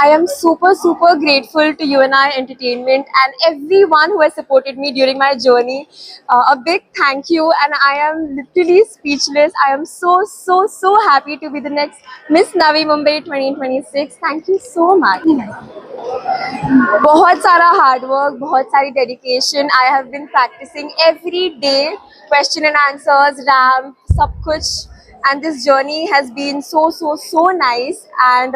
I am super grateful to UNI Entertainment and everyone who has supported me during my journey. A big thank you, and I am literally speechless. I am so happy to be the next Miss Navi Mumbai 2026. Thank you so much. बहुत सारा hard work, बहुत सारी dedication. I have been practising every day, question and answers, ramp, सब कुछ. And this journey has been so nice. And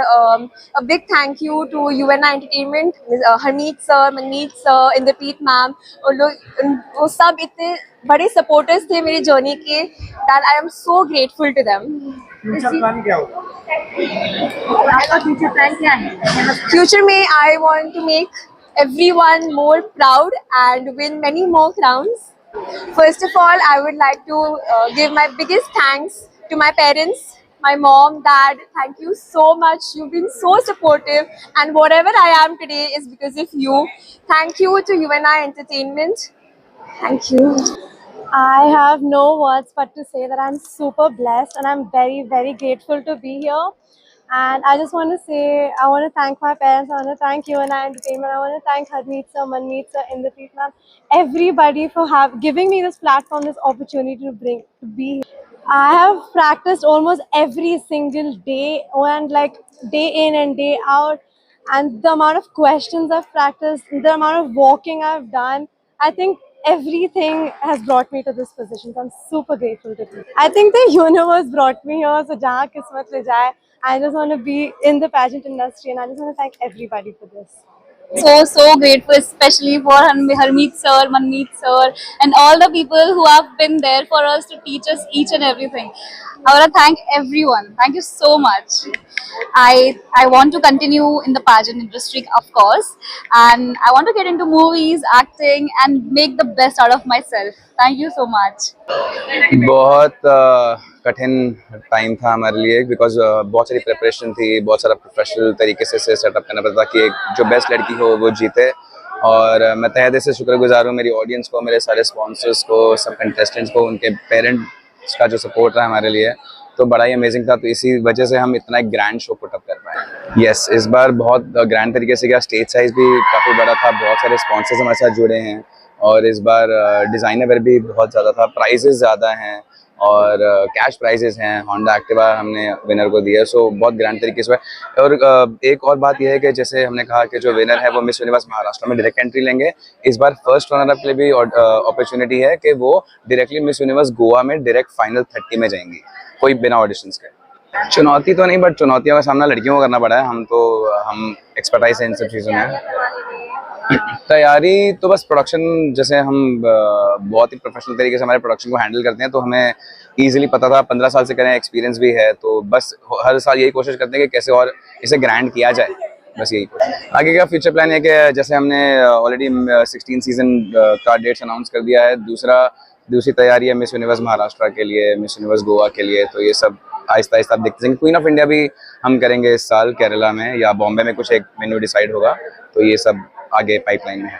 a big thank you to UNI Entertainment, Harmeet sir, Manmeet sir, Inderpreet ma'am. और लोग वो सब इतने बड़े supporters थे मेरी journey के, that I am so grateful to them. Future plan क्या होगा? आपका फ्यूचर प्लान क्या है? Future में I want to make everyone more proud and win many more crowns. First of all, I would like to give my biggest thanks to my parents, my mom, dad. Thank you so much. You've been so supportive, and whatever I am today is because of you. Thank you to UNI Entertainment. Thank you. I have no words but to say that I'm super blessed and I'm very grateful to be here. And I just want to say, I want to thank my parents, I want to thank UNI Entertainment, I want to thank Harmeet sir, Manmeet sir, Inderpreet ma'am, everybody for giving me this platform, this opportunity to be here. I have practiced almost every single day, and like day in and day out. And the amount of questions I've practiced, the amount of walking I've done, I think everything has brought me to this position. So I'm super grateful to be. I think the universe brought me here. So jahan kismat le jaye, I just want to be in the pageant industry, and I just want to thank everybody for this. So grateful, especially for Harmeet sir, Manmeet sir, and all the people who have been there for us to teach us each and everything. I want to thank everyone. Thank you so much. I want to continue in the pageant industry, of course, and I want to get into movies, acting, and make the best out of myself. Thank you so much. बहुत कठिन time था हमारे लिए, because बहुत सारी preparation थी, बहुत सारा प्रोफेशनल तरीके से सेटअप करना पड़ता कि एक जो बेस्ट लड़की हो वो जीते. और मैं तहे दिल से शुक्रगुजार हूँ मेरी ऑडियंस को, मेरे सारे स्पॉन्सर्स को, सब कंटेस्टेंट्स को, उनके पेरेंट्स का जो सपोर्ट रहा हमारे लिए तो बड़ा ही अमेजिंग था. तो इसी वजह से हम इतना एक ग्रैंड शो पुटअप कर पाए. यस, इस बार बहुत ग्रैंड तरीके से गया. स्टेज साइज भी काफ़ी बड़ा था, बहुत सारे स्पॉन्सर्स हमारे साथ जुड़े हैं, और इस बार डिज़ाइनर वेयर भी बहुत ज़्यादा था, प्राइजेस ज़्यादा हैं, और कैश प्राइजेस हैं. होंडा एक्टिवा हमने विनर को दिया. सो बहुत ग्रैंड तरीके से. और एक और बात यह है कि जैसे हमने कहा कि जो विनर है वो मिस यूनिवर्स महाराष्ट्र में डायरेक्ट एंट्री लेंगे. इस बार फर्स्ट रनर अप के लिए भी अपॉर्चुनिटी है कि वो डायरेक्टली मिस यूनिवर्स गोवा में डायरेक्ट फाइनल 30 में जाएंगी, कोई बिना ऑडिशंस के. चुनौती तो नहीं, बट चुनौतियों का सामना लड़कियों को करना पड़ा है. हम एक्सपर्टाइज है इन सब चीज़ों में. तैयारी तो बस प्रोडक्शन, जैसे हम बहुत ही प्रोफेशनल तरीके से हमारे प्रोडक्शन को हैंडल करते हैं, तो हमें इजीली पता था. 15 साल से करें, एक्सपीरियंस भी है, तो बस हर साल यही कोशिश करते हैं कि कैसे और इसे ग्रैंड किया जाए. बस यही कोशिश. आगे का फ्यूचर प्लान है कि जैसे हमने ऑलरेडी 16 सीजन का डेट्स अनाउंस कर दिया है. दूसरी तैयारी है मिस यूनिवर्स महाराष्ट्र के लिए, मिस यूनिवर्स गोवा के लिए. तो ये सब आहिस्ता आहिस्ता आप देखते हैं. क्वीन ऑफ इंडिया भी हम करेंगे इस साल केरला में, या बॉम्बे में कुछ एक मेन्यू डिसाइड होगा. तो ये सब आगे पाइपलाइन में है.